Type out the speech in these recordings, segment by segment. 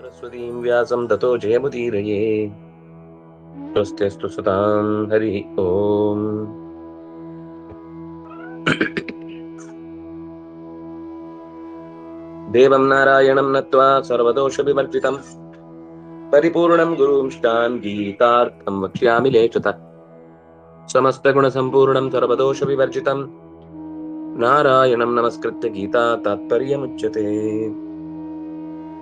सरस्वतीं व्यासं ततो जयमुदीरये। स्वस्त्यस्तु सतां हरिः ओम्। देवं नारायणं नत्वा सर्वदोषविवर्जितं परिपूर्णं गुरुंष्टान् गीतार्थं वक्ष्यामि लेशतः। समस्तगुणसम्पूर्णं सर्वदोषविवर्जितं नारायणं नमस्कृत्य गीता तात्पर्यमुच्यते।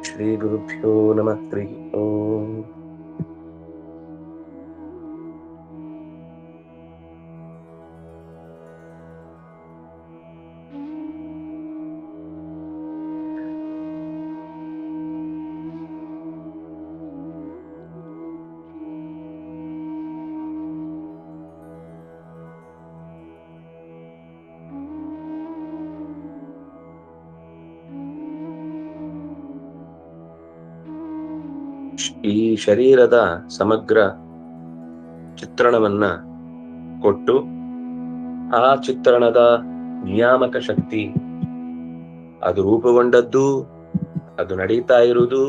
श्रीगुरुभ्यो नमः हरिः ओम्। ಈ ಶರೀರದ ಸಮಗ್ರ ಚಿತ್ರಣವನ್ನ ಕೊಟ್ಟು ಆ ಚಿತ್ರಣದ ನಿಯಾಮಕ ಶಕ್ತಿ ಅದು ರೂಪುಗೊಂಡದ್ದು, ಅದು ನಡೀತಾ ಇರುವುದು,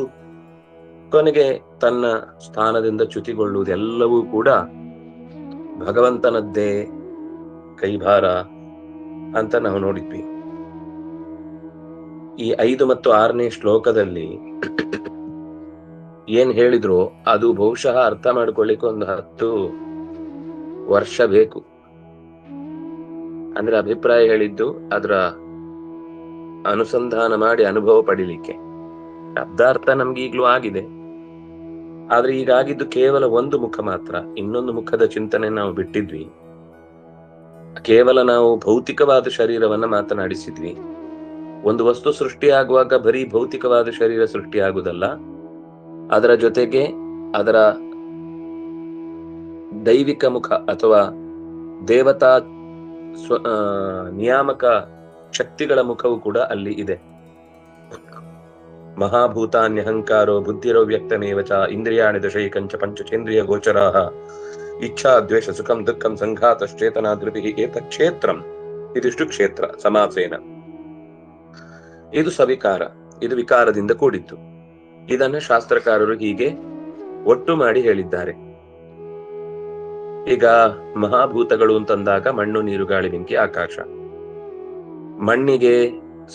ಕೊನೆಗೆ ತನ್ನ ಸ್ಥಾನದಿಂದ ಚ್ಯುತಿಗೊಳ್ಳುವುದೆಲ್ಲವೂ ಕೂಡ ಭಗವಂತನದ್ದೇ ಕೈಭಾರ ಅಂತ ನಾವು ನೋಡಿದ್ವಿ. ಈ 5 ಮತ್ತು 6ನೇ ಶ್ಲೋಕದಲ್ಲಿ ಏನ್ ಹೇಳಿದ್ರು ಅದು ಬಹುಶಃ ಅರ್ಥ ಮಾಡ್ಕೊಳ್ಳಿಕ್ಕೆ ಒಂದು 10 ವರ್ಷ ಬೇಕು. ಅಂದ್ರೆ ಅಭಿಪ್ರಾಯ ಹೇಳಿದ್ದು ಅದರ ಅನುಸಂಧಾನ ಮಾಡಿ ಅನುಭವ ಪಡಿಲಿಕ್ಕೆ. ಶಬ್ದಾರ್ಥ ನಮ್ಗೆ ಈಗ್ಲೂ ಆಗಿದೆ, ಆದ್ರೆ ಈಗಾಗಿದ್ದು ಕೇವಲ ಒಂದು ಮುಖ ಮಾತ್ರ. ಇನ್ನೊಂದು ಮುಖದ ಚಿಂತನೆ ನಾವು ಬಿಟ್ಟಿದ್ವಿ. ಕೇವಲ ನಾವು ಭೌತಿಕವಾದ ಶರೀರವನ್ನ ಮಾತನಾಡಿಸಿದ್ವಿ. ಒಂದು ವಸ್ತು ಸೃಷ್ಟಿಯಾಗುವಾಗ ಬರೀ ಭೌತಿಕವಾದ ಶರೀರ ಸೃಷ್ಟಿಯಾಗುವುದಲ್ಲ, ಅದರ ಜೊತೆಗೆ ಅದರ ದೈವಿಕ ಮುಖ ಅಥವಾ ದೇವತಾ ನಿಯಾಮಕ ಶಕ್ತಿಗಳ ಮುಖವು ಕೂಡ ಅಲ್ಲಿ ಇದೆ. ಮಹಾಭೂತಾನ್ಯಹಂಕಾರೋ ಬುದ್ಧಿರೋ ವ್ಯಕ್ತಮೇವ ಚ ಇಂದ್ರಿಯಾಣಿ ದಶೈಕಂಚ ಪಂಚಚೇಂದ್ರಿಯ ಗೋಚರಾಃ ಇಚ್ಛಾ ದ್ವೇಷ ಸುಖಂ ದುಃಖಂ ಸಂಘಾತಶ್ಚೇತನಾ ಧೃತಿಃ ಏತಕ್ಷೇತ್ರಂ. ಇದಿಷ್ಟು ಕ್ಷೇತ್ರ ಸಮಾಸೇನ. ಇದು ಸವಿಕಾರ, ಇದು ವಿಕಾರದಿಂದ ಕೂಡಿತ್ತು. ಇದನ್ನ ಶಾಸ್ತ್ರಕಾರರು ಹೀಗೆ ಒಟ್ಟು ಮಾಡಿ ಹೇಳಿದ್ದಾರೆ. ಈಗ ಮಹಾಭೂತಗಳು ಅಂತಂದಾಗ ಮಣ್ಣು, ನೀರು, ಗಾಳಿ, ಬೆಂಕಿ, ಆಕಾಶ. ಮಣ್ಣಿಗೆ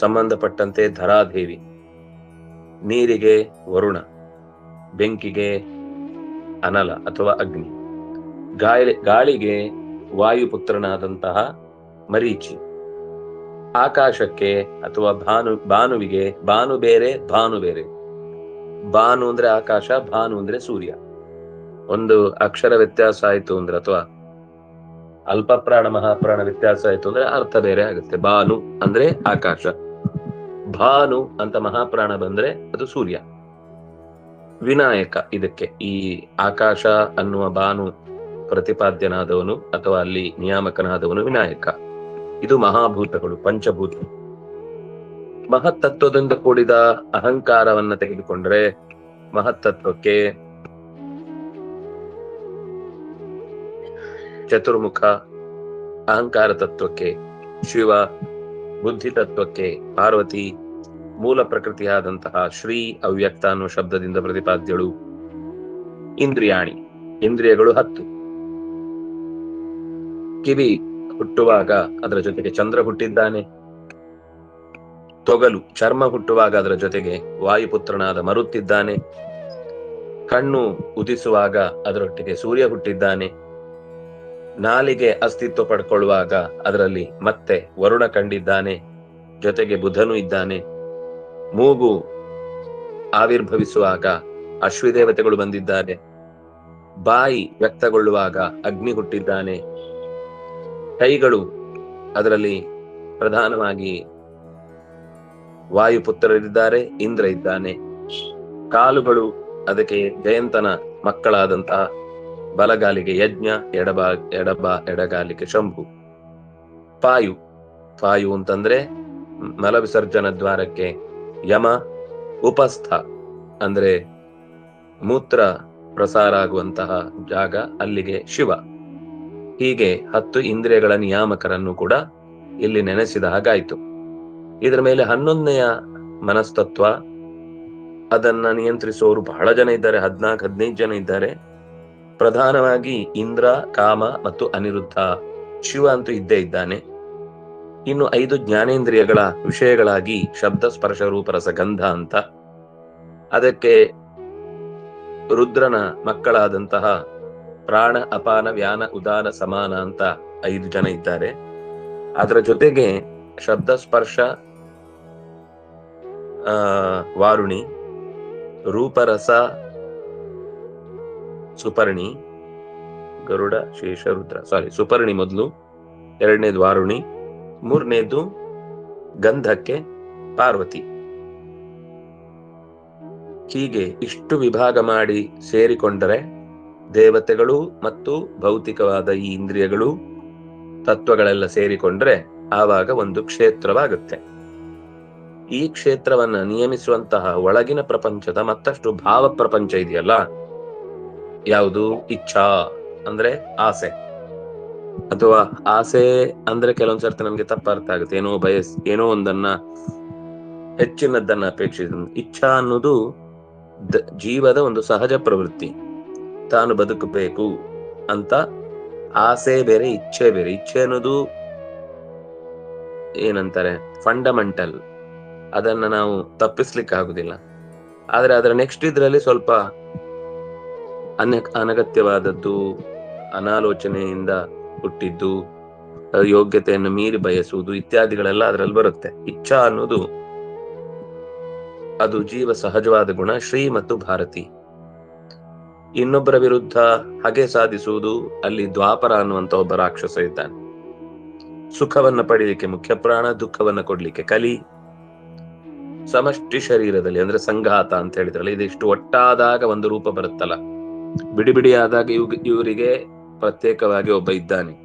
ಸಂಬಂಧಪಟ್ಟಂತೆ ಧರಾದೇವಿ, ನೀರಿಗೆ ವರುಣ, ಬೆಂಕಿಗೆ ಅನಲ ಅಥವಾ ಅಗ್ನಿ, ಗಾಳಿಗೆ ವಾಯುಪುತ್ರನಾದಂತಹ ಮರೀಚಿ, ಆಕಾಶಕ್ಕೆ ಅಥವಾ ಭಾನುವಿಗೆ ಭಾನು ಬೇರೆ ಭಾನು ಬೇರೆ. ಭಾನು ಅಂದ್ರೆ ಆಕಾಶ, ಭಾನು ಅಂದ್ರೆ ಸೂರ್ಯ. ಒಂದು ಅಕ್ಷರ ವ್ಯತ್ಯಾಸ ಆಯ್ತು ಅಂದ್ರೆ ಅಥವಾ ಅಲ್ಪಪ್ರಾಣ ಮಹಾಪ್ರಾಣ ವ್ಯತ್ಯಾಸ ಆಯ್ತು ಅಂದ್ರೆ ಅರ್ಥ ಬೇರೆ ಆಗುತ್ತೆ. ಭಾನು ಅಂದ್ರೆ ಆಕಾಶ, ಭಾನು ಅಂತ ಮಹಾಪ್ರಾಣ ಬಂದ್ರೆ ಅದು ಸೂರ್ಯ. ವಿನಾಯಕ ಇದಕ್ಕೆ ಈ ಆಕಾಶ ಅನ್ನುವ ಭಾನು ಪ್ರತಿಪಾದ್ಯನಾದವನು ಅಥವಾ ಅಲ್ಲಿ ನಿಯಾಮಕನಾದವನು ವಿನಾಯಕ. ಇದು ಮಹಾಭೂತಗಳು, ಪಂಚಭೂತ. ಮಹತ್ತತ್ವದಿಂದ ಕೂಡಿದ ಅಹಂಕಾರವನ್ನ ತೆಗೆದುಕೊಂಡ್ರೆ ಮಹತ್ತತ್ವಕ್ಕೆ ಚತುರ್ಮುಖ, ಅಹಂಕಾರ ತತ್ವಕ್ಕೆ ಶಿವ, ಬುದ್ಧಿ ತತ್ವಕ್ಕೆ ಪಾರ್ವತಿ, ಮೂಲ ಪ್ರಕೃತಿಯಾದಂತಹ ಶ್ರೀ ಅವ್ಯಕ್ತ ಅನ್ನುವ ಶಬ್ದದಿಂದ ಪ್ರತಿಪಾದ್ಯಳು. ಇಂದ್ರಿಯಾಣಿ, ಇಂದ್ರಿಯಗಳು 10. ಕಿವಿ ಹುಟ್ಟುವಾಗ ಅದರ ಜೊತೆಗೆ ಚಂದ್ರ ಹುಟ್ಟಿದ್ದಾನೆ. ತೊಗಲು ಚರ್ಮ ಹುಟ್ಟುವಾಗ ಅದರ ಜೊತೆಗೆ ವಾಯುಪುತ್ರನಾದ ಮರುತ್ತಿದ್ದಾನೆ. ಕಣ್ಣು ಉದಿಸುವಾಗ ಅದರೊಟ್ಟಿಗೆ ಸೂರ್ಯ ಹುಟ್ಟಿದ್ದಾನೆ. ನಾಲಿಗೆ ಅಸ್ತಿತ್ವ ಪಡ್ಕೊಳ್ಳುವಾಗ ಅದರಲ್ಲಿ ಮತ್ತೆ ವರುಣ ಕಂಡಿದ್ದಾನೆ, ಜೊತೆಗೆ ಬುಧನು ಇದ್ದಾನೆ. ಮೂಗು ಆವಿರ್ಭವಿಸುವಾಗ ಅಶ್ವಿದೇವತೆಗಳು ಬಂದಿದ್ದಾರೆ. ಬಾಯಿ ವ್ಯಕ್ತಗೊಳ್ಳುವಾಗ ಅಗ್ನಿ ಹುಟ್ಟಿದ್ದಾನೆ. ಕೈಗಳು ಅದರಲ್ಲಿ ಪ್ರಧಾನವಾಗಿ ವಾಯುಪುತ್ರರಿದ್ದಾರೆ, ಇಂದ್ರ ಇದ್ದಾನೆ. ಕಾಲುಗಳು ಅದಕ್ಕೆ ಜಯಂತನ ಮಕ್ಕಳಾದಂತಹ ಬಲಗಾಲಿಗೆ ಯಜ್ಞ, ಎಡಗಾಲಿಗೆ ಶಂಭು. ಪಾಯು ಅಂತಂದ್ರೆ ಮಲ ವಿಸರ್ಜನ ದ್ವಾರಕ್ಕೆ ಯಮ. ಉಪಸ್ಥ ಅಂದ್ರೆ ಮೂತ್ರ ಪ್ರಸಾರ ಆಗುವಂತಹ ಜಾಗ, ಅಲ್ಲಿಗೆ ಶಿವ. ಹೀಗೆ 10 ಇಂದ್ರಿಯಗಳ ನಿಯಾಮಕರನ್ನು ಕೂಡ ಇಲ್ಲಿ ನೆನೆಸಿದ ಹಾಗಾಯ್ತು. ಇದರ ಮೇಲೆ 11ನೆಯ ಮನಸ್ತತ್ವ ಅದನ್ನ ನಿಯಂತ್ರಿಸುವವರು ಬಹಳ ಜನ ಇದ್ದಾರೆ, 14-15 ಜನ ಇದ್ದಾರೆ. ಪ್ರಧಾನವಾಗಿ ಇಂದ್ರ, ಕಾಮ ಮತ್ತು ಅನಿರುದ್ಧ. ಶಿವ ಅಂತೂ ಇದ್ದೇ ಇದ್ದಾನೆ. ಇನ್ನು 5 ಜ್ಞಾನೇಂದ್ರಿಯಗಳ ವಿಷಯಗಳಾಗಿ ಶಬ್ದ, ಸ್ಪರ್ಶ, ರೂಪ, ರಸ, ಗಂಧ ಅಂತ. ಅದಕ್ಕೆ ರುದ್ರನ ಮಕ್ಕಳಾದಂತಹ ಪ್ರಾಣ, ಅಪಾನ, ವ್ಯಾನ, ಉದಾನ, ಸಮಾನ ಅಂತ 5 ಜನ ಇದ್ದಾರೆ. ಅದರ ಜೊತೆಗೆ ಶಬ್ದ, ಸ್ಪರ್ಶ ವಾರುಣಿ, ರೂಪರಸ ಸುಪರ್ಣಿ, ಗರುಡ, ಶೇಷ, ರುದ್ರ. ಸುಪರ್ಣಿ ಮೊದಲು, 2ನೇದು ವಾರುಣಿ, 3ನೇದು ಗಂಧಕ್ಕೆ ಪಾರ್ವತಿ. ಹೀಗೆ ಇಷ್ಟು ವಿಭಾಗ ಮಾಡಿ ಸೇರಿಕೊಂಡರೆ ದೇವತೆಗಳು ಮತ್ತು ಭೌತಿಕವಾದ ಈ ಇಂದ್ರಿಯಗಳು, ತತ್ವಗಳೆಲ್ಲ ಸೇರಿಕೊಂಡ್ರೆ ಆವಾಗ ಒಂದು ಕ್ಷೇತ್ರವಾಗುತ್ತೆ. ಈ ಕ್ಷೇತ್ರವನ್ನ ನಿಯಮಿಸುವಂತಹ ಒಳಗಿನ ಪ್ರಪಂಚದ ಮತ್ತಷ್ಟು ಭಾವ ಪ್ರಪಂಚ ಇದೆಯಲ್ಲ, ಯಾವುದು? ಇಚ್ಛಾ ಅಂದ್ರೆ ಆಸೆ, ಅಥವಾ ಆಸೆ ಅಂದ್ರೆ ಕೆಲವೊಂದ್ಸರ್ತಿ ನಮ್ಗೆ ತಪ್ಪ ಅರ್ಥ ಆಗುತ್ತೆ. ಏನೋ ಒಂದನ್ನ ಹೆಚ್ಚಿನದನ್ನ ಅಪೇಕ್ಷಿಸ. ಇಚ್ಛಾ ಅನ್ನೋದು ಜೀವದ ಒಂದು ಸಹಜ ಪ್ರವೃತ್ತಿ, ತಾನು ಬದುಕಬೇಕು ಅಂತ. ಆಸೆ ಬೇರೆ, ಇಚ್ಛೆ ಬೇರೆ. ಇಚ್ಛೆ ಅನ್ನೋದು ಏನಂತಾರೆ, ಫಂಡಮೆಂಟಲ್, ಅದನ್ನ ನಾವು ತಪ್ಪಿಸ್ಲಿಕ್ಕೆ ಆಗುದಿಲ್ಲ. ಆದ್ರೆ ಅದರ ನೆಕ್ಸ್ಟ್ ಇದ್ರಲ್ಲಿ ಸ್ವಲ್ಪ ಅನಗತ್ಯವಾದದ್ದು, ಅನಾಲೋಚನೆಯಿಂದ ಹುಟ್ಟಿದ್ದು, ಯೋಗ್ಯತೆಯನ್ನು ಮೀರಿ ಬಯಸುವುದು ಇತ್ಯಾದಿಗಳೆಲ್ಲ ಅದರಲ್ಲಿ ಬರುತ್ತೆ. ಇಚ್ಛಾ ಅನ್ನೋದು ಅದು ಜೀವ ಸಹಜವಾದ ಗುಣ. ಶ್ರೀ ಮತ್ತು ಭಾರತಿ. ಇನ್ನೊಬ್ಬರ ವಿರುದ್ಧ ಹಗೆ ಸಾಧಿಸುವುದು, ಅಲ್ಲಿ ದ್ವಾಪರ ಅನ್ನುವಂತ ಒಬ್ಬ ರಾಕ್ಷಸ ಇದ್ದಾನೆ. ಸುಖವನ್ನ ಪಡೀಲಿಕ್ಕೆ ಮುಖ್ಯ ಪ್ರಾಣ, ದುಃಖವನ್ನ ಕೊಡ್ಲಿಕ್ಕೆ ಕಲಿ. ಸಮಷ್ಟಿ ಶರೀರದಲ್ಲಿ ಅಂದ್ರೆ ಸಂಘಾತ ಅಂತ ಹೇಳಿದ್ರಲ್ಲ, ಇದಿಷ್ಟು ಒಟ್ಟಾದಾಗ ಒಂದು ರೂಪ ಬರುತ್ತಲ್ಲ, ಬಿಡಿ ಬಿಡಿಯಾದಾಗ ಇವರಿಗೆ ಪ್ರತ್ಯೇಕವಾಗಿ ಒಬ್ಬ ಇದ್ದಾನೆ.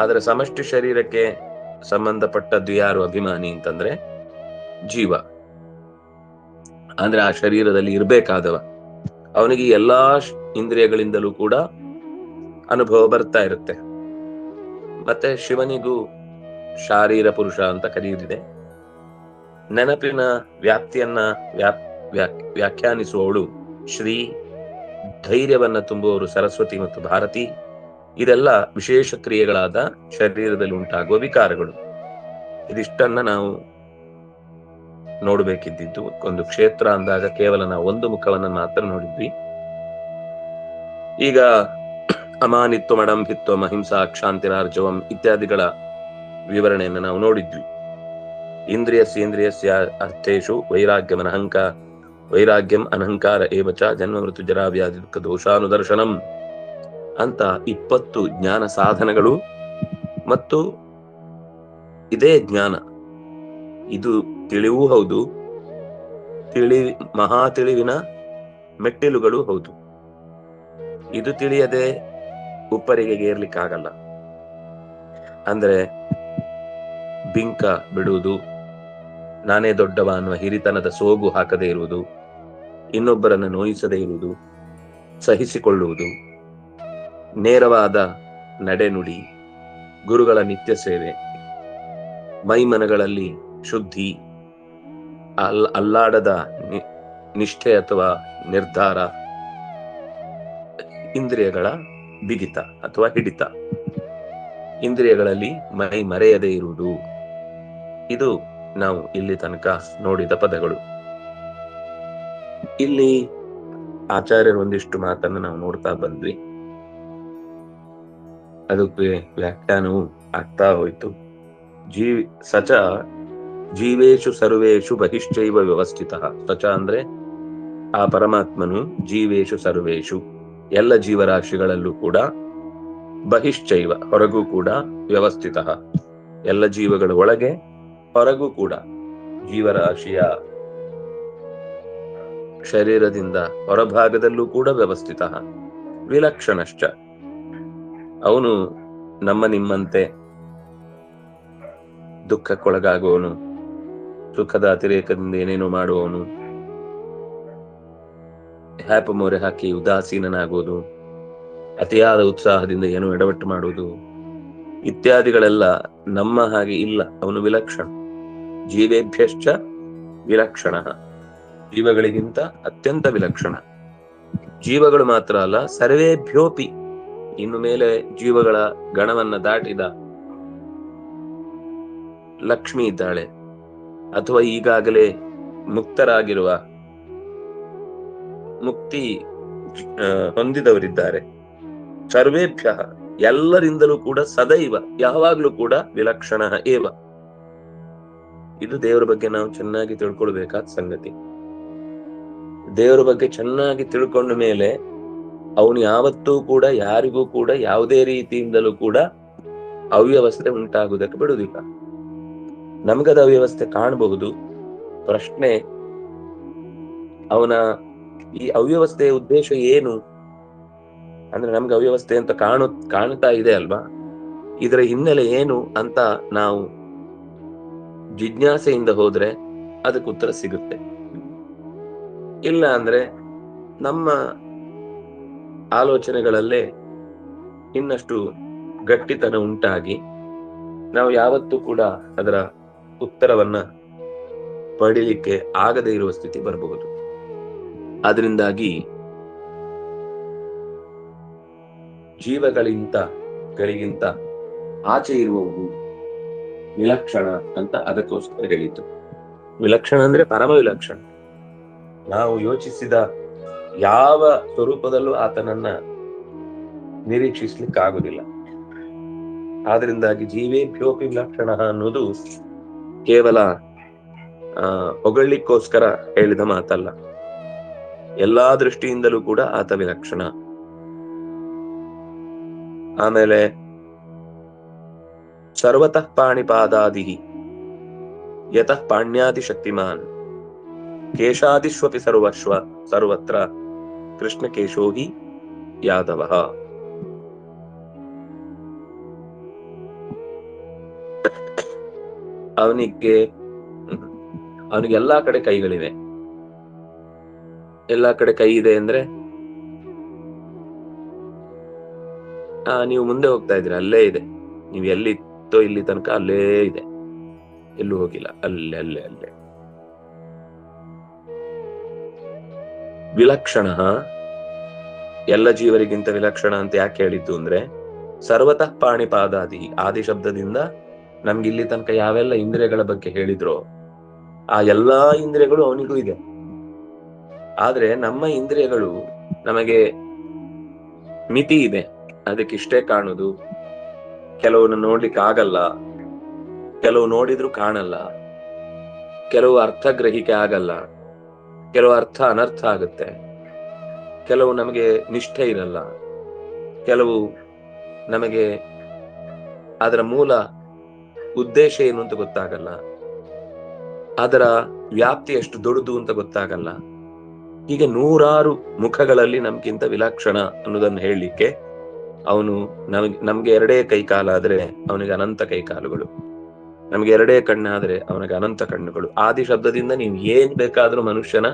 ಆದ್ರೆ ಸಮಷ್ಟಿ ಶರೀರಕ್ಕೆ ಸಂಬಂಧಪಟ್ಟದ್ದು ಯಾರು ಅಭಿಮಾನಿ ಅಂತಂದ್ರೆ ಜೀವ. ಅಂದ್ರೆ ಆ ಶರೀರದಲ್ಲಿ ಇರ್ಬೇಕಾದವ. ಅವನಿಗೆ ಎಲ್ಲಾ ಇಂದ್ರಿಯಗಳಿಂದಲೂ ಕೂಡ ಅನುಭವ ಬರ್ತಾ ಇರುತ್ತೆ. ಮತ್ತೆ ಶಿವನಿಗೂ ಶಾರೀರ ಪುರುಷ ಅಂತ ಕರೆಯುತ್ತಿದೆ. ನೆನಪಿನ ವ್ಯಾಪ್ತಿಯನ್ನ ವ್ಯಾಖ್ಯಾನಿಸುವವಳು ಶ್ರೀ, ಧೈರ್ಯವನ್ನ ತುಂಬುವವರು ಸರಸ್ವತಿ ಮತ್ತು ಭಾರತಿ. ಇದೆಲ್ಲ ವಿಶೇಷ ಕ್ರಿಯೆಗಳಾದ ಶರೀರದಲ್ಲಿ ಉಂಟಾಗುವ ವಿಕಾರಗಳು. ಇದಿಷ್ಟನ್ನ ನಾವು ನೋಡ್ಬೇಕಿದ್ದು. ಒಂದು ಕ್ಷೇತ್ರ ಅಂದಾಗ ಕೇವಲ ನಾವು ಒಂದು ಮುಖವನ್ನ ಮಾತ್ರ ನೋಡಿದ್ವಿ. ಈಗ ಅಮಾನಿತ್ವ, ಅಡಂಭಿತ್ವ, ಅಹಿಂಸಾ, ಕ್ಷಾಂತಿರಾರ್ಜವಂ ಇತ್ಯಾದಿಗಳ ವಿವರಣೆಯನ್ನು ನಾವು ನೋಡಿದ್ವಿ. ಇಂದ್ರಿಯಸ್ಯ ಅರ್ಥೇಶು ವೈರಾಗ್ಯಂ ಅನಹಂಕಾರ ಏವಚ ಜನ್ಮ ಮೃತ್ಯು ಜರಾ ವ್ಯಾಧಿ ದುಃಖ ದೋಷಾನುದರ್ಶನಂ ಅಂತ 20 ಜ್ಞಾನ ಸಾಧನಗಳು. ಮತ್ತು ಇದೇ ಜ್ಞಾನ, ಇದು ತಿಳಿವೂ ಹೌದು, ಮಹಾ ತಿಳಿವಿನ ಮೆಟ್ಟಿಲುಗಳು ಹೌದು. ಇದು ತಿಳಿಯದೆ ಉಪ್ಪರಿಗೆ ಏರ್ಲಿಕ್ಕಾಗಲ್ಲ. ಅಂದ್ರೆ ಬಿಂಕ ಬಿಡುವುದು, ನಾನೇ ದೊಡ್ಡವ ಅನ್ನುವ ಹಿರಿತನದ ಸೋಗು ಹಾಕದೇ ಇರುವುದು, ಇನ್ನೊಬ್ಬರನ್ನು ನೋಯಿಸದೇ ಇರುವುದು, ಸಹಿಸಿಕೊಳ್ಳುವುದು, ನೇರವಾದ ನಡೆನುಡಿ, ಗುರುಗಳ ನಿತ್ಯ ಸೇವೆ, ಮೈಮನಗಳಲ್ಲಿ ಶುದ್ಧಿ, ಅಲ್ಲಾಡದ ನಿಷ್ಠೆ ಅಥವಾ ನಿರ್ಧಾರ, ಇಂದ್ರಿಯಗಳ ಬಿಗಿತ ಅಥವಾ ಹಿಡಿತ, ಇಂದ್ರಿಯಗಳಲ್ಲಿ ಮೈ ಮರೆಯದೇ ಇರುವುದು. ಇದು ನಾವು ಇಲ್ಲಿ ತನಕ ನೋಡಿದ ಪದಗಳು. ಇಲ್ಲಿ ಆಚಾರ್ಯರು ಒಂದಿಷ್ಟು ಮಾತನ್ನು ನಾವು ನೋಡ್ತಾ ಬಂದ್ವಿ. ಅದಕ್ಕೆ ವ್ಯಾಖ್ಯಾನವು ಆಗ್ತಾ ಹೋಯ್ತು. ಸಚ ಜೀವೇಶು ಸರ್ವೇಶು ಬಹಿಶ್ಚೈವ ವ್ಯವಸ್ಥಿತ. ಸಚ ಅಂದ್ರೆ ಆ ಪರಮಾತ್ಮನು ಜೀವೇಶು ಸರ್ವೇಶು ಎಲ್ಲ ಜೀವರಾಶಿಗಳಲ್ಲೂ ಕೂಡ, ಬಹಿಶ್ಚೈವ ಹೊರಗೂ ಕೂಡ, ವ್ಯವಸ್ಥಿತ ಎಲ್ಲ ಜೀವಗಳ ಒಳಗೆ ಹೊರಗೂ ಕೂಡ, ಜೀವರಾಶಿಯ ಶರೀರದಿಂದ ಹೊರಭಾಗದಲ್ಲೂ ಕೂಡ ವ್ಯವಸ್ಥಿತ. ವಿಲಕ್ಷಣಶ್ಚ, ಅವನು ನಮ್ಮ ನಿಮ್ಮಂತೆ ದುಃಖಕ್ಕೊಳಗಾಗುವವನು, ಸುಖದ ಅತಿರೇಕದಿಂದ ಏನೇನು ಮಾಡುವವನು, ಹ್ಯಾಪ ಮೊರೆ ಹಾಕಿ ಉದಾಸೀನನಾಗುವುದು, ಅತಿಯಾದ ಉತ್ಸಾಹದಿಂದ ಏನು ಎಡವಟ್ಟು ಮಾಡುವುದು ಇತ್ಯಾದಿಗಳೆಲ್ಲ ನಮ್ಮ ಹಾಗೆ ಇಲ್ಲ. ಅವನು ವಿಲಕ್ಷಣ. ಜೀವೇಭ್ಯಶ್ಚ ವಿಲಕ್ಷಣ. ಜೀವಗಳಿಗಿಂತ ಅತ್ಯಂತ ವಿಲಕ್ಷಣ. ಜೀವಗಳು ಮಾತ್ರ ಅಲ್ಲ, ಸರ್ವೇಭ್ಯೋಪಿ, ಇನ್ನು ಮೇಲೆ ಜೀವಗಳ ಗಣವನ್ನ ದಾಟಿದ ಲಕ್ಷ್ಮಿ ಇದ್ದಾಳೆ, ಅಥವಾ ಈಗಾಗಲೇ ಮುಕ್ತರಾಗಿರುವ ಮುಕ್ತಿ ಹೊಂದಿದವರಿದ್ದಾರೆ. ಸರ್ವೇಭ್ಯ, ಎಲ್ಲರಿಂದಲೂ ಕೂಡ ಸದೈವ, ಯಾವಾಗ್ಲೂ ಕೂಡ ವಿಲಕ್ಷಣ ಏವ. ಇದು ದೇವರ ಬಗ್ಗೆ ನಾವು ಚೆನ್ನಾಗಿ ತಿಳ್ಕೊಳ್ಬೇಕಾದ ಸಂಗತಿ. ದೇವರ ಬಗ್ಗೆ ಚೆನ್ನಾಗಿ ತಿಳ್ಕೊಂಡ ಮೇಲೆ ಅವನು ಯಾವತ್ತೂ ಕೂಡ ಯಾರಿಗೂ ಕೂಡ ಯಾವುದೇ ರೀತಿಯಿಂದಲೂ ಕೂಡ ಅವ್ಯವಸ್ಥೆ ಉಂಟಾಗುವುದಕ್ಕೆ ಬಿಡುವುದಿಲ್ಲ. ನಮ್ಗದ ಅವ್ಯವಸ್ಥೆ ಕಾಣಬಹುದು. ಪ್ರಶ್ನೆ, ಅವನ ಈ ಅವ್ಯವಸ್ಥೆಯ ಉದ್ದೇಶ ಏನು ಅಂದ್ರೆ, ನಮ್ಗೆ ಅವ್ಯವಸ್ಥೆ ಅಂತ ಕಾಣ್ತಾ ಇದೆ ಅಲ್ವಾ, ಇದರ ಹಿನ್ನೆಲೆ ಏನು ಅಂತ ನಾವು ಜಿಜ್ಞಾಸೆಯಿಂದ ಹೋದ್ರೆ ಅದಕ್ಕೆ ಉತ್ತರ ಸಿಗುತ್ತೆ. ಇಲ್ಲ ಅಂದ್ರೆ ನಮ್ಮ ಆಲೋಚನೆಗಳಲ್ಲೇ ಇನ್ನಷ್ಟು ಗಟ್ಟಿತನ ಉಂಟಾಗಿ ನಾವು ಯಾವತ್ತೂ ಕೂಡ ಅದರ ಉತ್ತರವನ್ನ ಪಡೀಲಿಕ್ಕೆ ಆಗದೇ ಇರುವ ಸ್ಥಿತಿ ಬರಬಹುದು. ಅದರಿಂದಾಗಿ ಗಳಿಗಿಂತ ಆಚೆ ಇರುವವು ವಿಲಕ್ಷಣ ಅಂತ ಅದಕ್ಕೋಸ್ಕರ ಹೇಳಿತು. ವಿಲಕ್ಷಣ ಅಂದ್ರೆ ಪರಮ ವಿಲಕ್ಷಣ. ನಾವು ಯೋಚಿಸಿದ ಯಾವ ಸ್ವರೂಪದಲ್ಲೂ ಆತನನ್ನ ನಿರೀಕ್ಷಿಸ್ಲಿಕ್ಕಾಗುದಿಲ್ಲ. ಆದ್ರಿಂದಾಗಿ ಜೀವೇಭ್ಯೋಪಿ ವಿಲಕ್ಷಣ ಅನ್ನೋದು ಕೇವಲ ಹೊಗಳಿಕ್ಕೋಸ್ಕರ ಹೇಳಿದ ಮಾತಲ್ಲ. ಎಲ್ಲಾ ದೃಷ್ಟಿಯಿಂದಲೂ ಕೂಡ ಆತ ವಿಲಕ್ಷಣ. ಆಮೇಲೆ ಸರ್ವತಃ ಪಾಣಿಪಾದಾದಿ ಯತಃ ಪಾಣ್ಯಾದಿ ಶಕ್ತಿಮಾನ್ ಕೇಶಾದಿಷ್ವಪಿ ಸರ್ವತ್ರ ಕೃಷ್ಣ ಕೇಶೋ ಹಿ ಯಾದವ. ಅವನಿಗೆ ಎಲ್ಲಾ ಕಡೆ ಕೈಗಳಿವೆ. ಎಲ್ಲಾ ಕಡೆ ಕೈ ಇದೆ ಅಂದ್ರೆ ನೀವು ಮುಂದೆ ಹೋಗ್ತಾ ಇದ್ದೀರಾ, ಅಲ್ಲೇ ಇದೆ. ನೀವು ಎಲ್ಲಿತ್ತೋ ಇಲ್ಲಿ ತನಕ ಅಲ್ಲೇ ಇದೆ, ಎಲ್ಲೂ ಹೋಗಿಲ್ಲ, ಅಲ್ಲೇ ಅಲ್ಲೇ ಅಲ್ಲೇ. ವಿಲಕ್ಷಣ, ಎಲ್ಲ ಜೀವರಿಗಿಂತ ವಿಲಕ್ಷಣ ಅಂತ ಯಾಕೆ ಹೇಳಿದ್ದು ಅಂದ್ರೆ, ಸರ್ವತಃ ಪಾಣಿಪಾದಾದಿ, ಆದಿ ಶಬ್ದದಿಂದ ನಮ್ಗೆ ಇಲ್ಲಿ ತನಕ ಯಾವೆಲ್ಲ ಇಂದ್ರಿಯಗಳ ಬಗ್ಗೆ ಹೇಳಿದ್ರೋ ಆ ಎಲ್ಲಾ ಇಂದ್ರಿಯಗಳು ಅವನಿಗೂ ಇದೆ. ಆದ್ರೆ ನಮ್ಮ ಇಂದ್ರಿಯಗಳು, ನಮಗೆ ಮಿತಿ ಇದೆ, ಅದಕ್ಕಿಷ್ಟೇ ಕಾಣುದು. ಕೆಲವನ್ನ ನೋಡ್ಲಿಕ್ಕೆ ಆಗಲ್ಲ, ಕೆಲವು ನೋಡಿದ್ರು ಕಾಣಲ್ಲ, ಕೆಲವು ಅರ್ಥ ಗ್ರಹಿಕೆ ಆಗಲ್ಲ, ಕೆಲವು ಅರ್ಥ ಅನರ್ಥ ಆಗುತ್ತೆ, ಕೆಲವು ನಮಗೆ ನಿಷ್ಠೆ ಇರಲ್ಲ, ಕೆಲವು ನಮಗೆ ಅದರ ಮೂಲ ಉದ್ದೇಶ ಏನು ಅಂತ ಗೊತ್ತಾಗಲ್ಲ, ಅದರ ವ್ಯಾಪ್ತಿ ಎಷ್ಟು ದೊಡ್ಡದು ಅಂತ ಗೊತ್ತಾಗಲ್ಲ. ಹೀಗೆ ನೂರಾರು ಮುಖಗಳಲ್ಲಿ ನಮ್ಗಿಂತ ವಿಲಕ್ಷಣ ಅನ್ನೋದನ್ನು ಹೇಳಲಿಕ್ಕೆ ಅವನು ನಮ್ಗೆ ಎರಡೇ ಕೈಕಾಲಾದ್ರೆ ಅವನಿಗೆ ಅನಂತ ಕೈಕಾಲುಗಳು, ನಮ್ಗೆ ಎರಡೇ ಕಣ್ಣಾದ್ರೆ ಅವನಿಗೆ ಅನಂತ ಕಣ್ಣುಗಳು. ಆದಿ ಶಬ್ದದಿಂದ ನೀವು ಏನ್ ಬೇಕಾದ್ರೂ ಮನುಷ್ಯನ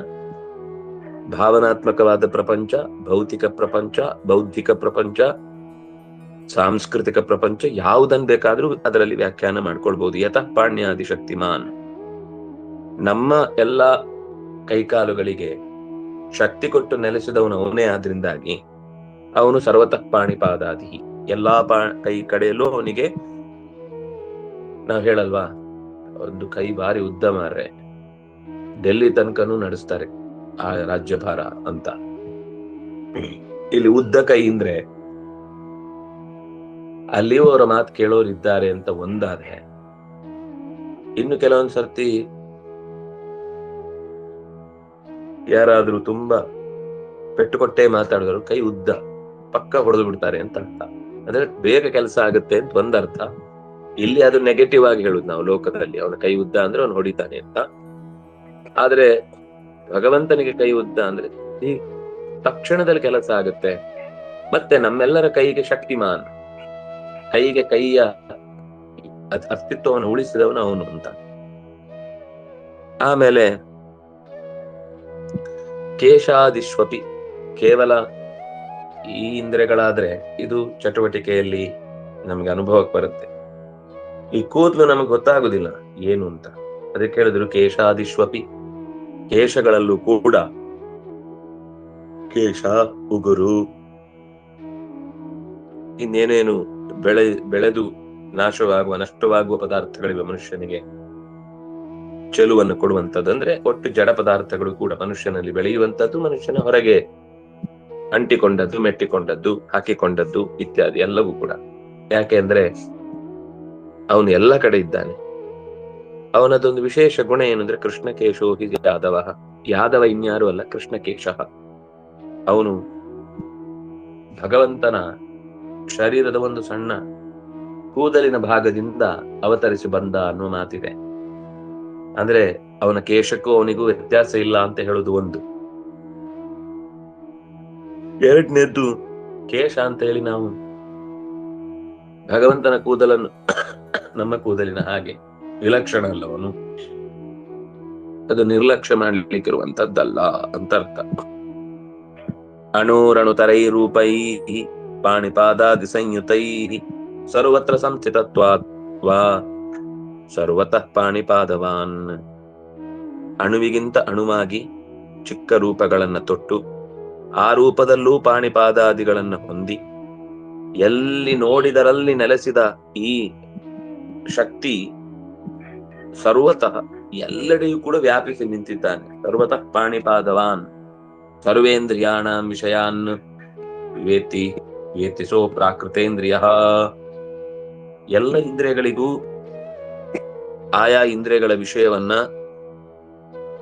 ಭಾವನಾತ್ಮಕವಾದ ಪ್ರಪಂಚ, ಭೌತಿಕ ಪ್ರಪಂಚ, ಬೌದ್ಧಿಕ ಪ್ರಪಂಚ, ಸಾಂಸ್ಕೃತಿಕ ಪ್ರಪಂಚ, ಯಾವುದನ್ ಬೇಕಾದ್ರೂ ಅದರಲ್ಲಿ ವ್ಯಾಖ್ಯಾನ ಮಾಡ್ಕೊಳ್ಬಹುದು. ಯತಃ ಪಾಣ್ಯಾದಿ ಶಕ್ತಿಮಾನ್, ನಮ್ಮ ಎಲ್ಲ ಕೈಕಾಲುಗಳಿಗೆ ಶಕ್ತಿ ಕೊಟ್ಟು ನೆಲೆಸಿದವನು ಅವನೇ. ಆದ್ರಿಂದಾಗಿ ಅವನು ಸರ್ವತಃ ಪಾಣಿಪಾದಾದಿ, ಎಲ್ಲಾ ಕೈ ಕಡೆಯಲ್ಲೂ ಅವನಿಗೆ, ನಾವ್ ಹೇಳಲ್ವಾ, ಒಂದು ಕೈ ಭಾರಿ ಉದ್ದ ಮಾರ್ರೆ, ಡೆಲ್ಲಿ ತನಕನೂ ನಡೆಸ್ತಾರೆ ಆ ರಾಜ್ಯಭಾರ ಅಂತ. ಇಲ್ಲಿ ಉದ್ದ ಕೈ ಅಂದ್ರೆ ಅಲ್ಲಿಯೂ ಅವರ ಮಾತು ಕೇಳೋರಿದ್ದಾರೆ ಅಂತ ಒಂದಾದ್ರೆ, ಇನ್ನು ಕೆಲವೊಂದ್ ಸರ್ತಿ ಯಾರಾದ್ರೂ ತುಂಬಾ ಪೆಟ್ಟುಕೊಟ್ಟೆ ಮಾತಾಡಿದ್ರು ಕೈ ಉದ್ದ, ಪಕ್ಕ ಹೊಡೆದು ಬಿಡ್ತಾರೆ ಅಂತ ಅರ್ಥ. ಅಂದ್ರೆ ಬೇಗ ಕೆಲಸ ಆಗುತ್ತೆ ಅಂತ ಒಂದರ್ಥ. ಇಲ್ಲಿ ಅದು ನೆಗೆಟಿವ್ ಆಗಿ ಹೇಳುದು ನಾವು ಲೋಕದಲ್ಲಿ, ಅವನ ಕೈ ಉದ್ದ ಅಂದ್ರೆ ಅವನು ಹೊಡಿತಾನೆ ಅಂತ. ಆದ್ರೆ ಭಗವಂತನಿಗೆ ಕೈ ಉದ್ದ ಅಂದ್ರೆ ಈ ತಕ್ಷಣದಲ್ಲಿ ಕೆಲಸ ಆಗುತ್ತೆ. ಮತ್ತೆ ನಮ್ಮೆಲ್ಲರ ಕೈಗೆ ಶಕ್ತಿಮಾನ್, ಕೈಗೆ ಕೈಯ ಅಸ್ತಿತ್ವವನ್ನು ಉಳಿಸಿದವನು ಅವನು ಅಂತ. ಆಮೇಲೆ ಕೇಶಾದಿಶ್ವಪಿ, ಕೇವಲ ಈ ಇಂದ್ರಿಯಗಳಾದ್ರೆ ಇದು ಚಟುವಟಿಕೆಯಲ್ಲಿ ನಮ್ಗೆ ಅನುಭವಕ್ಕೆ ಬರುತ್ತೆ. ಈ ಕೂದಲು ನಮಗೆ ಗೊತ್ತಾಗುದಿಲ್ಲ ಏನು ಅಂತ, ಅದಕ್ಕೆ ಹೇಳಿದ್ರು ಕೇಶಾದಿಶ್ವಪಿ. ಕೇಶಗಳಲ್ಲೂ ಕೂಡ ಕೇಶ, ಉಗುರು, ಇನ್ನೇನೇನು ಬೆಳೆದು ನಾಶವಾಗುವ ನಷ್ಟವಾಗುವ ಪದಾರ್ಥಗಳಿವೆ ಮನುಷ್ಯನಿಗೆ ಚೆಲುವನ್ನು ಕೊಡುವಂಥದ್ದು. ಅಂದ್ರೆ ಒಟ್ಟು ಜಡ ಪದಾರ್ಥಗಳು ಕೂಡ ಮನುಷ್ಯನಲ್ಲಿ ಬೆಳೆಯುವಂಥದ್ದು, ಮನುಷ್ಯನ ಹೊರಗೆ ಅಂಟಿಕೊಂಡದ್ದು, ಮೆಟ್ಟಿಕೊಂಡದ್ದು, ಹಾಕಿಕೊಂಡದ್ದು ಇತ್ಯಾದಿ ಎಲ್ಲವೂ ಕೂಡ. ಯಾಕೆ ಅಂದ್ರೆ ಅವನು ಎಲ್ಲ ಕಡೆ ಇದ್ದಾನೆ. ಅವನದೊಂದು ವಿಶೇಷ ಗುಣ ಏನಂದ್ರೆ ಕೃಷ್ಣಕೇಶೋ ಹಿ ಯಾದವ. ಯಾದವ ಇನ್ಯಾರು ಅಲ್ಲ, ಕೃಷ್ಣಕೇಶ. ಅವನು ಭಗವಂತನ ಶರೀರದ ಒಂದು ಸಣ್ಣ ಕೂದಲಿನ ಭಾಗದಿಂದ ಅವತರಿಸಿ ಬಂದ ಅನ್ನೋ ಮಾತಿದೆ. ಅಂದ್ರೆ ಅವನ ಕೇಶಕ್ಕೂ ಅವನಿಗೂ ವ್ಯತ್ಯಾಸ ಇಲ್ಲ ಅಂತ ಹೇಳುದು ಒಂದು. ಎರಡನೇದ್ದು, ಕೇಶ ಅಂತ ಹೇಳಿ ನಾವು ಭಗವಂತನ ಕೂದಲನ್ನು ನಮ್ಮ ಕೂದಲಿನ ಹಾಗೆ ವಿಲಕ್ಷಣ ಅಲ್ಲವನು, ಅದು ನಿರ್ಲಕ್ಷ್ಯ ಮಾಡ್ಲಿಕ್ಕಿರುವಂತದ್ದಲ್ಲ ಅಂತ ಅರ್ಥ. ಅಣುರಣುತರೈ ರೂಪೈ ಪಾಣಿಪಾದಾದಿ ಸಂಯುತೈ ಸರ್ವತ್ರ ಸಂಸ್ಥಿತತ್ವಾ ಸರ್ವತಃ ಪಾಣಿಪಾದವಾನ್. ಅಣುವಿಗಿಂತ ಅಣುವಾಗಿ ಚಿಕ್ಕ ರೂಪಗಳನ್ನ ತೊಟ್ಟು ಆ ರೂಪದಲ್ಲೂ ಪಾಣಿಪಾದಾದಿಗಳನ್ನ ಹೊಂದಿ ಎಲ್ಲಿ ನೋಡಿದರಲ್ಲಿ ನೆಲೆಸಿದ ಈ ಶಕ್ತಿ ಸರ್ವತಃ ಎಲ್ಲೆಡೆಯೂ ಕೂಡ ವ್ಯಾಪಿಸಿ ನಿಂತಿದ್ದಾನೆ. ಸರ್ವತಃ ಪಾಣಿಪಾದವಾನ್ ಸರ್ವೇಂದ್ರಿಯಾಣ ವಿಷಯಾನ್ ವೇತಿ ಸೋ ಪ್ರಾಕೃತೇಂದ್ರಿಯ. ಎಲ್ಲ ಇಂದ್ರಿಯಗಳಿಗೂ ಆಯಾ ಇಂದ್ರಿಯಗಳ ವಿಷಯವನ್ನ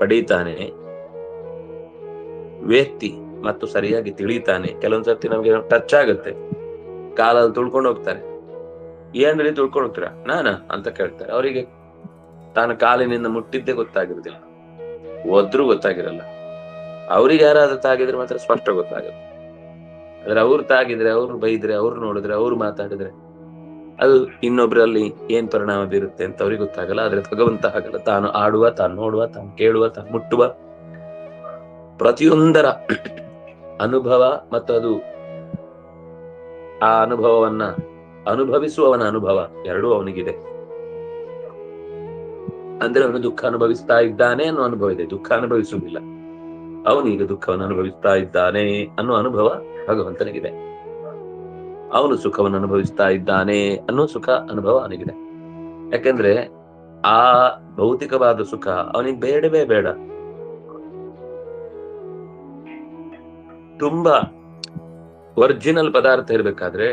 ಪಡೀತಾನೆ, ವೇತ್ತಿ ಮತ್ತು ಸರಿಯಾಗಿ ತಿಳಿತಾನೆ. ಕೆಲವೊಂದ್ಸರ್ತಿ ನಮ್ಗೆ ಟಚ್ ಆಗುತ್ತೆ, ಕಾಲಲ್ಲಿ ತುಳ್ಕೊಂಡು ಹೋಗ್ತಾರೆ. ಏನ್ರಿ ತುಳ್ಕೊಂಡು ಹೋಗ್ತೀರಾ? ನಾನಾ ಅಂತ ಕೇಳ್ತಾರೆ. ಅವರಿಗೆ ತಾನು ಕಾಲಿನಿಂದ ಮುಟ್ಟಿದ್ದೇ ಗೊತ್ತಾಗಿರುದಿಲ್ಲ, ಒದ್ರೂ ಗೊತ್ತಾಗಿರಲ್ಲ. ಅವ್ರಿಗೆ ಯಾರಾದ್ರೂ ತಾಗಿದ್ರೆ ಮಾತ್ರ ಸ್ಪಷ್ಟ ಗೊತ್ತಾಗುತ್ತೆ. ಆದ್ರೆ ಅವ್ರು ತಾಗಿದ್ರೆ, ಅವ್ರು ಬೈದ್ರೆ, ಅವ್ರು ನೋಡಿದ್ರೆ, ಅವ್ರು ಮಾತಾಡಿದ್ರೆ ಅದು ಇನ್ನೊಬ್ರಲ್ಲಿ ಏನ್ ಪರಿಣಾಮ ಬೀರುತ್ತೆ ಅಂತ ಅವ್ರಿಗೆ ಗೊತ್ತಾಗಲ್ಲ. ಆದ್ರೆ ಭಗವಂತ ಹಾಗಲ್ಲ. ತಾನು ಆಡುವ, ತಾನು ನೋಡುವ, ತಾನು ಕೇಳುವ, ತಾನು ಮುಟ್ಟುವ ಪ್ರತಿಯೊಂದರ ಅನುಭವ ಮತ್ತು ಅದು ಆ ಅನುಭವವನ್ನ ಅನುಭವಿಸುವವನ ಅನುಭವ ಎರಡೂ ಅವನಿಗಿದೆ. ಅಂದ್ರೆ ಅವನು ದುಃಖ ಅನುಭವಿಸ್ತಾ ಇದ್ದಾನೆ ಅನ್ನೋ ಅನುಭವ ಇದೆ, ದುಃಖ ಅನುಭವಿಸುವುದಿಲ್ಲ. ಅವನೀಗ ದುಃಖವನ್ನು ಅನುಭವಿಸ್ತಾ ಇದ್ದಾನೆ ಅನ್ನೋ ಅನುಭವ ಭಗವಂತನಿಗಿದೆ. ಅವನು ಸುಖವನ್ನು ಅನುಭವಿಸ್ತಾ ಇದ್ದಾನೆ ಅನ್ನೋ ಸುಖ ಅನುಭವ ಅವನಿಗಿದೆ. ಯಾಕೆಂದ್ರೆ ಆ ಭೌತಿಕವಾದ ಸುಖ ಅವನಿಗೆ ಬೇಡವೇ ಬೇಡ. ತುಂಬಾ ಒರಿಜಿನಲ್ ಪದಾರ್ಥ ಇರ್ಬೇಕಾದ್ರೆ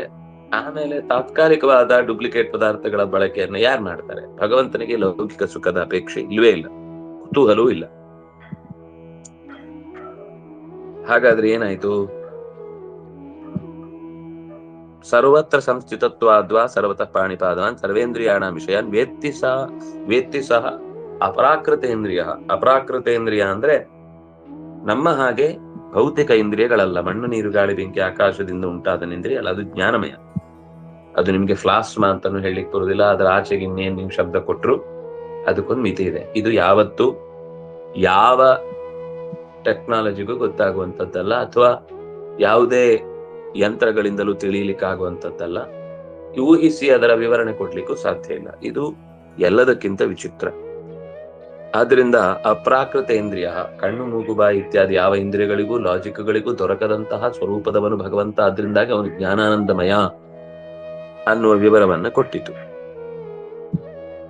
ಆಮೇಲೆ ತಾತ್ಕಾಲಿಕವಾದ ಡೂಪ್ಲಿಕೇಟ್ ಪದಾರ್ಥಗಳ ಬಳಕೆಯನ್ನ ಯಾರು ಮಾಡ್ತಾರೆ? ಭಗವಂತನಿಗೆ ಲೌಕಿಕ ಸುಖದ ಅಪೇಕ್ಷೆ ಇಲ್ವೇ ಇಲ್ಲ, ಕುತೂಹಲವೂ ಇಲ್ಲ. ಹಾಗಾದ್ರೆ ಏನಾಯ್ತು? ಸರ್ವತ್ರ ಸಂಸ್ಥಿತತ್ವಾದ್ವಾ ಸರ್ವತಃ ಪಾಣಿಪಾದವಾನ್ ಸರ್ವೇಂದ್ರಿಯಾಣ ವಿಷಯಾನ್ ವೇತ್ತಿ ಸಹ ಅಪರಾಕೃತೇಂದ್ರಿಯ. ಅಪರಾಕೃತೇಂದ್ರಿಯ ಅಂದ್ರೆ ನಮ್ಮ ಹಾಗೆ ಭೌತಿಕ ಇಂದ್ರಿಯಗಳಲ್ಲ. ಮಣ್ಣು ನೀರು ಗಾಳಿ ಬೆಂಕಿ ಆಕಾಶದಿಂದ ಉಂಟಾದ ಇಂದ್ರಿಯ ಅಲ್ಲ, ಅದು ಜ್ಞಾನಮಯ. ಅದು ನಿಮ್ಗೆ ಫ್ಲಾಸ್ಮಾ ಅಂತಾನು ಹೇಳಲಿಕ್ಕೆ ಬರುವುದಿಲ್ಲ. ಅದರ ಆಚೆಗೆ ಇನ್ನೇನ್ ನೀವು ಶಬ್ದ ಕೊಟ್ರು ಅದಕ್ಕೊಂದು ಮಿತಿ ಇದೆ. ಇದು ಯಾವತ್ತು ಯಾವ ಟೆಕ್ನಾಲಜಿಗೂ ಗೊತ್ತಾಗುವಂಥದ್ದಲ್ಲ, ಅಥವಾ ಯಾವುದೇ ಯಂತ್ರಗಳಿಂದಲೂ ತಿಳಿಯಲಿಕ್ಕಾಗುವಂಥದ್ದಲ್ಲ. ಊಹಿಸಿ ಅದರ ವಿವರಣೆ ಕೊಡ್ಲಿಕ್ಕೂ ಸಾಧ್ಯ ಇಲ್ಲ. ಇದು ಎಲ್ಲದಕ್ಕಿಂತ ವಿಚಿತ್ರ. ಆದ್ರಿಂದ ಅಪ್ರಾಕೃತ ಇಂದ್ರಿಯ, ಕಣ್ಣು ಮೂಗು ಬಾಯಿ ಇತ್ಯಾದಿ ಯಾವ ಇಂದ್ರಿಯಗಳಿಗೂ ಲಾಜಿಕ್ಗಳಿಗೂ ದೊರಕದಂತಹ ಸ್ವರೂಪದವನು ಭಗವಂತ. ಆದ್ರಿಂದಾಗಿ ಅವನು ಜ್ಞಾನಾನಂದಮಯ ಅನ್ನುವ ವಿವರವನ್ನ ಕೊಟ್ಟಿತು.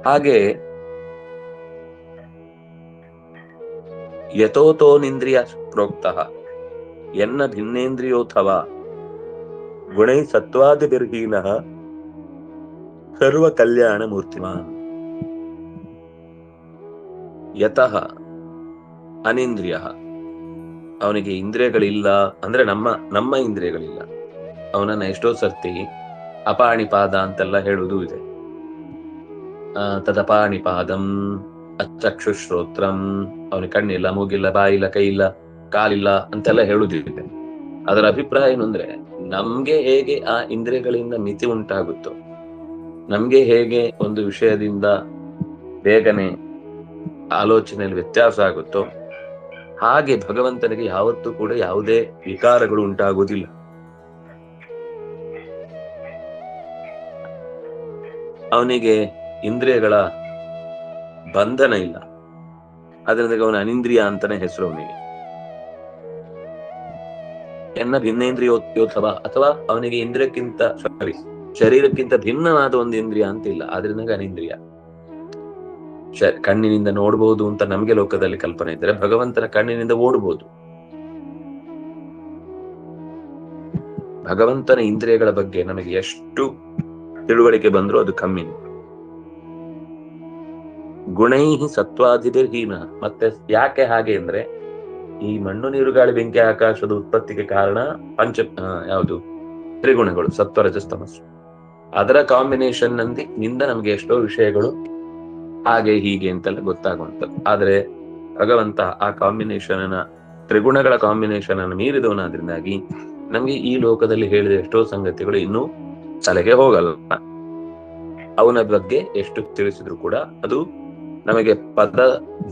ಹಾಗೆ ಯಥೋತೋನಿಂದ್ರಿಯ ಪ್ರೋಕ್ತಃ ಎನ್ನ ಭಿನ್ನೇಂದ್ರಿಯೋಥವಾ ಗುಣೈ ಸತ್ವಾದಿರ್ಹೀನಃ ಸರ್ವ ಕಲ್ಯಾಣ ಮೂರ್ತಿಮಾನ್. ಯತಃ ಅನಿಂದ್ರಿಯ, ಅವನಿಗೆ ಇಂದ್ರಿಯಗಳಿಲ್ಲ ಅಂದ್ರೆ ನಮ್ಮ ಇಂದ್ರಿಯಗಳಿಲ್ಲ. ಅವನನ್ನ ಎಷ್ಟೋ ಸರ್ತಿ ಅಪಾಣಿಪಾದ ಅಂತೆಲ್ಲ ಹೇಳುವುದೂ ಇದೆ. ತದಪಾಣಿಪಾದಂ ಅಚಕ್ಷುಶ್ರೋತ್ರಂ, ಅವನಿಗೆ ಕಣ್ಣಿಲ್ಲ, ಮೂಗಿಲ್ಲ, ಬಾಯಿಲ್ಲ, ಕೈಯಿಲ್ಲ, ಕಾಲಿಲ್ಲ ಅಂತೆಲ್ಲ ಹೇಳುವುದಿದೆ. ಅದರ ಅಭಿಪ್ರಾಯ ಏನು ಅಂದ್ರೆ, ನಮ್ಗೆ ಹೇಗೆ ಆ ಇಂದ್ರಿಯಗಳಿಂದ ಮಿತಿ ಉಂಟಾಗುತ್ತೋ, ನಮ್ಗೆ ಹೇಗೆ ಒಂದು ವಿಷಯದಿಂದ ಬೇಗನೆ ಆಲೋಚನೆಯಲ್ಲಿ ವ್ಯತ್ಯಾಸ ಆಗುತ್ತೋ, ಹಾಗೆ ಭಗವಂತನಿಗೆ ಯಾವತ್ತೂ ಕೂಡ ಯಾವುದೇ ವಿಕಾರಗಳು ಉಂಟಾಗುವುದಿಲ್ಲ. ಅವನಿಗೆ ಇಂದ್ರಿಯಗಳ ಬಂಧನ ಇಲ್ಲ. ಅದರಿಂದ ಅವನ ಅನಿಂದ್ರಿಯ ಅಂತಾನೆ ಹೆಸರು ಅವನಿಗೆ. ಭಿನ್ನೇಂದ್ರಿಯೋತ್ಸವ ಅಥವಾ ಅವನಿಗೆ ಇಂದ್ರಿಯಕ್ಕಿಂತ ಶರೀರಕ್ಕಿಂತ ಭಿನ್ನವಾದ ಒಂದು ಇಂದ್ರಿಯ ಅಂತಿಲ್ಲ, ಆದ್ರಿಂದ ಅನಿಂದ್ರಿಯ. ಕಣ್ಣಿನಿಂದ ನೋಡ್ಬೋದು ಅಂತ ನಮ್ಗೆ ಲೋಕದಲ್ಲಿ ಕಲ್ಪನೆ ಇದ್ರೆ ಭಗವಂತನ ಕಣ್ಣಿನಿಂದ ಓಡ್ಬೋದು. ಭಗವಂತನ ಇಂದ್ರಿಯಗಳ ಬಗ್ಗೆ ನಮಗೆ ಎಷ್ಟು ತಿಳುವಳಿಕೆ ಬಂದ್ರೂ ಅದು ಕಮ್ಮಿ. ಗುಣೈಹಿ ಸತ್ವಾಧಿರ್ಹೀನ. ಮತ್ತೆ ಯಾಕೆ ಹಾಗೆ ಅಂದ್ರೆ ಈ ಮಣ್ಣು ನೀರು ಗಾಳಿ ಬೆಂಕಿ ಆಕಾಶದ ಉತ್ಪತ್ತಿಗೆ ಕಾರಣ ಯಾವುದು ತ್ರಿಗುಣಗಳು, ಸತ್ವ ರಜಸ್ ತಮಸ್ಸು. ಅದರ ಕಾಂಬಿನೇಷನ್ ನಿಂದ ನಮ್ಗೆ ಎಷ್ಟೋ ವಿಷಯಗಳು ಹಾಗೆ ಹೀಗೆ ಅಂತೆಲ್ಲ ಗೊತ್ತಾಗುವಂಥದ್ದು. ಆದ್ರೆ ಭಗವಂತ ಆ ಕಾಂಬಿನೇಷನ್ ತ್ರಿಗುಣಗಳ ಕಾಂಬಿನೇಷನ್ ಅನ್ನು ಮೀರಿದವನಾದ್ರಿಂದಾಗಿ ನಮ್ಗೆ ಈ ಲೋಕದಲ್ಲಿ ಹೇಳಿದ ಎಷ್ಟೋ ಸಂಗತಿಗಳು ಇನ್ನೂ ತಲೆಗೆ ಹೋಗಲ್ಲ. ಅವನ ಬಗ್ಗೆ ಎಷ್ಟು ತಿಳಿಸಿದ್ರು ಕೂಡ ಅದು ನಮಗೆ ಪದ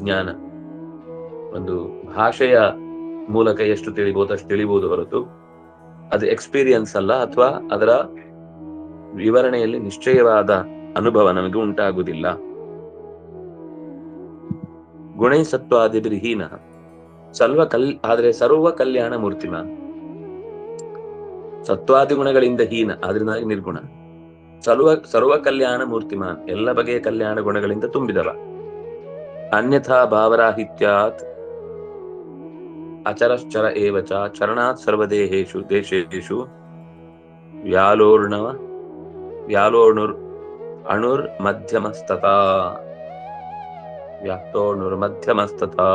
ಜ್ಞಾನ, ಒಂದು ಭಾಷೆಯ ಮೂಲಕ ಎಷ್ಟು ತಿಳಿಬಹುದು ಅಷ್ಟು ತಿಳಿಬಹುದು ಹೊರತು ಅದು ಎಕ್ಸ್ಪೀರಿಯನ್ಸ್ ಅಲ್ಲ, ಅಥವಾ ಅದರ ವಿವರಣೆಯಲ್ಲಿ ನಿಶ್ಚಯವಾದ ಅನುಭವ ನಮಗೆ ಉಂಟಾಗುವುದಿಲ್ಲ. ಗುಣೈ ಸತ್ವಾದಿರ್ಹೀನ ಆದ್ರೆ ಸರ್ವ ಕಲ್ಯಾಣ ಮೂರ್ತಿಮಾನ್. ಸತ್ವಾದಿ ಗುಣಗಳಿಂದ ಹೀನ, ಆದ್ರಿಂದ ನಿರ್ಗುಣ. ಸರ್ವ ಕಲ್ಯಾಣ ಮೂರ್ತಿಮಾನ್, ಎಲ್ಲ ಬಗೆಯ ಕಲ್ಯಾಣ ಗುಣಗಳಿಂದ ತುಂಬಿದವ. ಅನ್ಯಥಾ ಭಾವರಾಹಿತ್ಯಾತ್ ಅಚರಶ್ಚರ ಏವಚ ಚರಣಾತ್ ಸರ್ವದೇಹೇಶು ದೇಶೇಶು ವ್ಯಾಲೋರ್ಣುರ್ ಅಣುರ್ ಮಧ್ಯಮಸ್ತತಾ ವ್ಯಾಪ್ತೋರ್ಣುರ್ ಮಧ್ಯಮಸ್ತತಾ.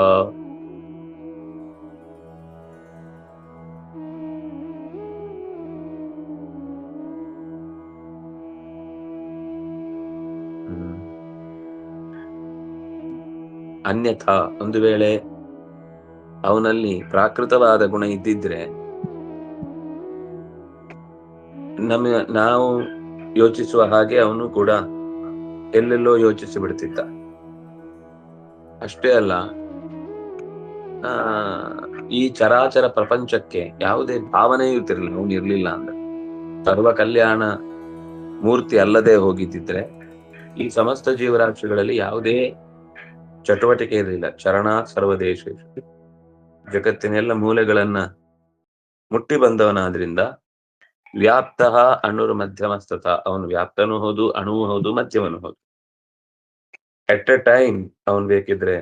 ಅನ್ಯಥಾ, ಒಂದು ವೇಳೆ ಅವನಲ್ಲಿ ಪ್ರಾಕೃತವಾದ ಗುಣ ಇದ್ದಿದ್ರೆ ನಾವು ಯೋಚಿಸುವ ಹಾಗೆ ಅವನು ಕೂಡ ಎಲ್ಲೆಲ್ಲೋ ಯೋಚಿಸಿ ಬಿಡ್ತಿದ್ದ. ಅಷ್ಟೇ ಅಲ್ಲ, ಈ ಚರಾಚರ ಪ್ರಪಂಚಕ್ಕೆ ಯಾವುದೇ ಭಾವನೆಯೂ ಇರ್ತಿರ್ಲಿಲ್ಲ, ಅವನು ಇರ್ಲಿಲ್ಲ ಅಂದ್ರೆ. ಸರ್ವ ಕಲ್ಯಾಣ ಮೂರ್ತಿ ಅಲ್ಲದೆ ಹೋಗಿದ್ದಿದ್ರೆ ಈ ಸಮಸ್ತ ಜೀವರಾಶಿಗಳಲ್ಲಿ ಯಾವುದೇ ಚಟುವಟಿಕೆ ಇರಲಿಲ್ಲ. ಚರಣಾತ್ ಸರ್ವದೇಶ, ಜಗತ್ತಿನ ಎಲ್ಲ ಮೂಲೆಗಳನ್ನ ಮುಟ್ಟಿ ಬಂದವನಾದ್ರಿಂದ ವ್ಯಾಪ್ತ ಅಣುರ್ ಮಧ್ಯಮಸ್ತತ, ಅವನು ವ್ಯಾಪ್ತನೂ ಹೌದು, ಅಣುವು ಹೌದು, ಮಧ್ಯವನು ಹೌದು. ಎಟ್ ಎ ಟೈಮ್ ಅವನ್ ಬೇಕಿದ್ರೆ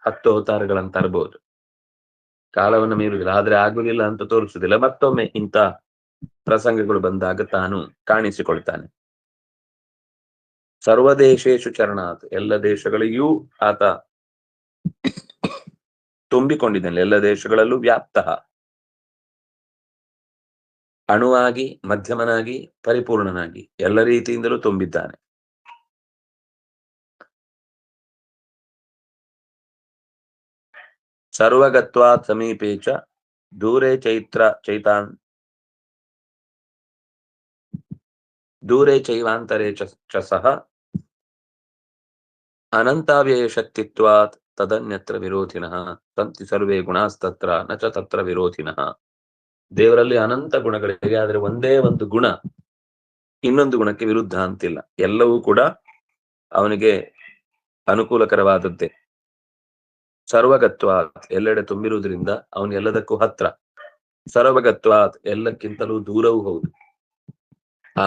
10 ಅವತಾರಗಳನ್ನು ತರಬಹುದು, ಕಾಲವನ್ನು ಮೀರುವುದಿಲ್ಲ. ಆದ್ರೆ ಆಗುದಿಲ್ಲ ಅಂತ ತೋರಿಸುದಿಲ್ಲ. ಮತ್ತೊಮ್ಮೆ ಇಂಥ ಪ್ರಸಂಗಗಳು ಬಂದಾಗ ತಾನು ಕಾಣಿಸಿಕೊಳ್ತಾನೆ. ಸರ್ವದೇಶೇಶು ಚರಣಾತ್, ಎಲ್ಲ ದೇಶಗಳಿಗೂ ಆತ ತುಂಬಿಕೊಂಡಿದ್ದಾನೆ. ಎಲ್ಲ ದೇಶಗಳಲ್ಲೂ ವ್ಯಾಪ್ತ, ಅಣುವಾಗಿ, ಮಧ್ಯಮನಾಗಿ, ಪರಿಪೂರ್ಣನಾಗಿ ಎಲ್ಲ ರೀತಿಯಿಂದಲೂ ತುಂಬಿದ್ದಾನೆ. ಸರ್ವಗತ್ವಾತ್ ಸಮೀಪೇಚ ದೂರೇ ಚೈವಾಂತರೇ ಚ ಸಹ ಅನಂತಾವ್ಯಯ ಶಕ್ತಿತ್ವಾತ್ ತದನ್ಯತ್ರ ವಿರೋಧಿನಃ ಸಂತಿ ಸರ್ವೇ ಗುಣಾಸ್ತತ್ರ ನ ಚ ತತ್ರ ವಿರೋಧಿನಃ. ದೇವರಲ್ಲಿ ಅನಂತ ಗುಣಗಳಿವೆ, ಆದ್ರೆ ಒಂದೇ ಒಂದು ಗುಣ ಇನ್ನೊಂದು ಗುಣಕ್ಕೆ ವಿರುದ್ಧ ಅಂತಿಲ್ಲ. ಎಲ್ಲವೂ ಕೂಡ ಅವನಿಗೆ ಅನುಕೂಲಕರವಾದದ್ದೇ. ಸರ್ವಗತ್ವಾತ್, ಎಲ್ಲೆಡೆ ತುಂಬಿರುವುದರಿಂದ ಅವನು ಎಲ್ಲದಕ್ಕೂ ಹತ್ರ. ಸರ್ವಗತ್ವಾತ್, ಎಲ್ಲಕ್ಕಿಂತಲೂ ದೂರವೂ ಹೌದು. ಆ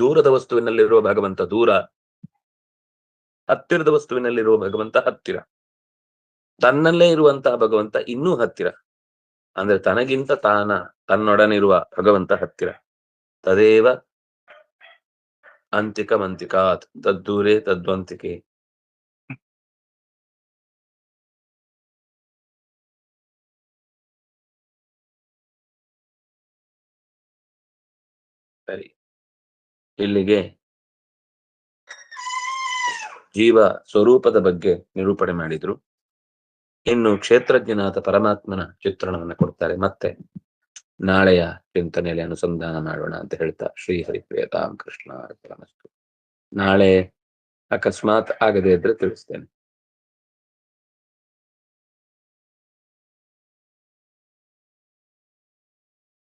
ದೂರದ ವಸ್ತುವಿನಲ್ಲಿರುವ ಭಗವಂತ ದೂರ, ಹತ್ತಿರದ ವಸ್ತುವಿನಲ್ಲಿರುವ ಭಗವಂತ ಹತ್ತಿರ. ತನ್ನಲ್ಲೇ ಇರುವಂತಹ ಭಗವಂತ ಇನ್ನೂ ಹತ್ತಿರ, ಅಂದ್ರೆ ತನಗಿಂತ ತನ್ನೊಡನಿರುವ ಭಗವಂತ ಹತ್ತಿರ. ತದೇವ ಅಂತಿಕಮಂತಿಕಾತ್ ತದ್ದೂರೇ ತದ್ವಂತಿಕೆ. ಸರಿ, ಇಲ್ಲಿಗೆ ಜೀವ ಸ್ವರೂಪದ ಬಗ್ಗೆ ನಿರೂಪಣೆ ಮಾಡಿದ್ರು. ಇನ್ನು ಕ್ಷೇತ್ರಜ್ಞನಾದ ಪರಮಾತ್ಮನ ಚಿತ್ರಣವನ್ನು ಕೊಡ್ತಾರೆ. ಮತ್ತೆ ನಾಳೆಯ ಚಿಂತನೆಯಲ್ಲಿ ಅನುಸಂಧಾನ ಮಾಡೋಣ ಅಂತ ಹೇಳ್ತಾ ಶ್ರೀಹರಿ ಪ್ರಿಯತಾಂ ಕೃಷ್ಣ ಅರ್ಪಣಮಸ್ತು. ನಾಳೆ ಅಕಸ್ಮಾತ್ ಆಗದೆ ಇದ್ರೆ ತಿಳಿಸ್ತೇನೆ.